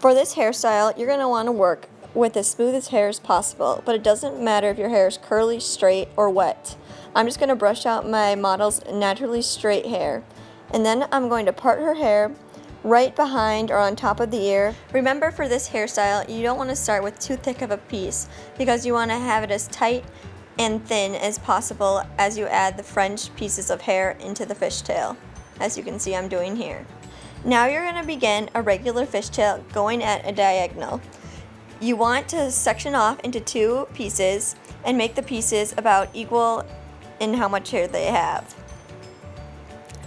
For this hairstyle, you're going to want to work with as smooth as hair as possible, but it doesn't matter if your hair is curly, straight, or wet. I'm just going to brush out my model's naturally straight hair. And then I'm going to part her hair right behind or on top of the ear. Remember, for this hairstyle, you don't want to start with too thick of a piece because you want to have it as tight and thin as possible as you add the French pieces of hair into the fishtail, as you can see I'm doing here. Now you're going to begin a regular fishtail going at a diagonal. You want to section off into two pieces and make the pieces about equal in how much hair they have.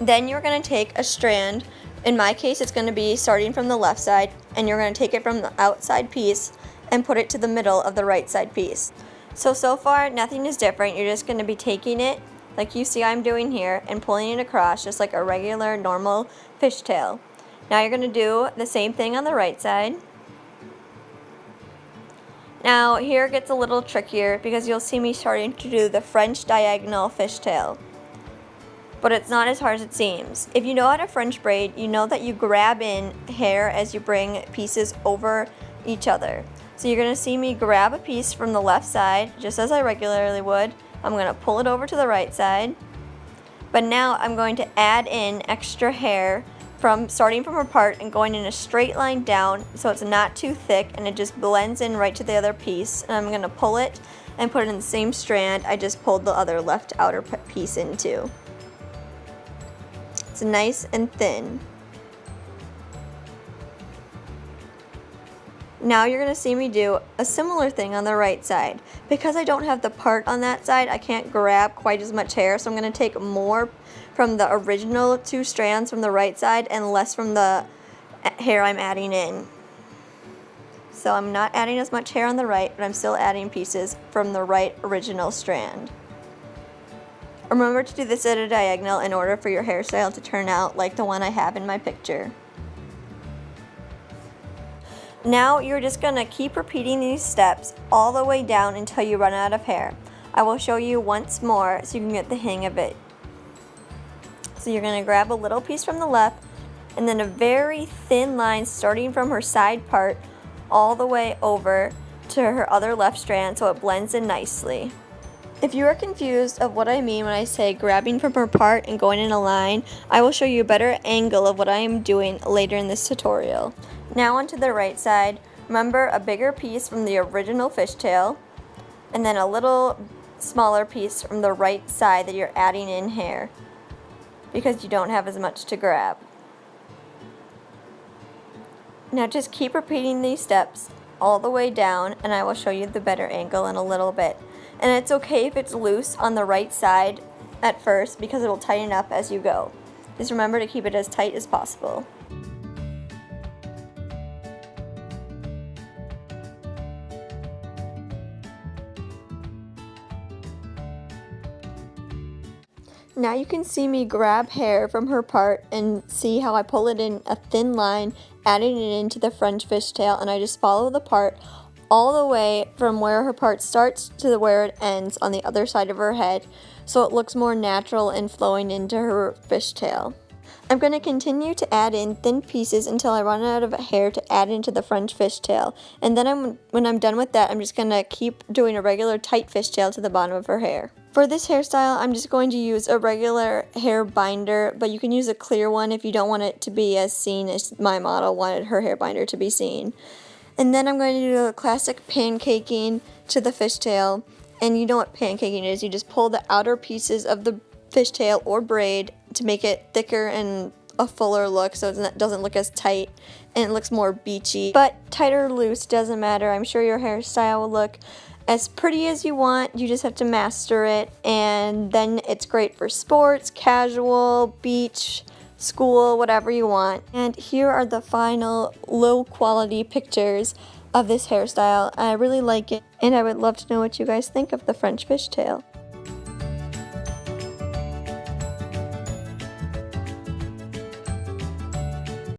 Then you're going to take a strand. In my case, it's going to be starting from the left side, and you're going to take it from the outside piece and put it to the middle of the right side piece. So far nothing is different. You're just going to be taking it like you see I'm doing here and pulling it across just like a regular normal fishtail. Now you're going to do the same thing on the right side. Now here it gets a little trickier because you'll see me starting to do the French diagonal fishtail. But it's not as hard as it seems. If you know how to French braid, you know that you grab in hair as you bring pieces over each other. So you're going to see me grab a piece from the left side, just as I regularly would. I'm going to pull it over to the right side. But now I'm going to add in extra hair starting from her part and going in a straight line down so it's not too thick and it just blends in right to the other piece. And I'm going to pull it and put it in the same strand I just pulled the other left outer piece into. It's nice and thin. Now you're going to see me do a similar thing on the right side. Because I don't have the part on that side, I can't grab quite as much hair, so I'm going to take more from the original two strands from the right side and less from the hair I'm adding in. So I'm not adding as much hair on the right, but I'm still adding pieces from the right original strand. Remember to do this at a diagonal in order for your hairstyle to turn out like the one I have in my picture. Now you're just going to keep repeating these steps all the way down until you run out of hair. I will show you once more so you can get the hang of it. So you're going to grab a little piece from the left and then a very thin line starting from her side part all the way over to her other left strand so it blends in nicely. If you are confused of what I mean when I say grabbing from her part and going in a line, I will show you a better angle of what I am doing later in this tutorial. Now onto the right side, remember a bigger piece from the original fishtail and then a little smaller piece from the right side that you're adding in hair because you don't have as much to grab. Now just keep repeating these steps all the way down and I will show you the better angle in a little bit. And it's okay if it's loose on the right side at first because it will tighten up as you go. Just remember to keep it as tight as possible. Now you can see me grab hair from her part and see how I pull it in a thin line, adding it into the French fishtail, and I just follow the part all the way from where her part starts to where it ends on the other side of her head so it looks more natural and flowing into her fishtail. I'm going to continue to add in thin pieces until I run out of hair to add into the French fishtail, and then when I'm done with that, I'm just going to keep doing a regular tight fishtail to the bottom of her hair. For this hairstyle, I'm just going to use a regular hair binder, but you can use a clear one if you don't want it to be as seen as my model wanted her hair binder to be seen. And then I'm going to do a classic pancaking to the fishtail. And you know what pancaking is. You just pull the outer pieces of the fishtail or braid to make it thicker and a fuller look so it doesn't look as tight and it looks more beachy. But tight or loose doesn't matter. I'm sure your hairstyle will look as pretty as you want. You just have to master it. And then it's great for sports, casual, beach, school, whatever you want. And here are the final low quality pictures of this hairstyle. I really like it and I would love to know what you guys think of the French fishtail.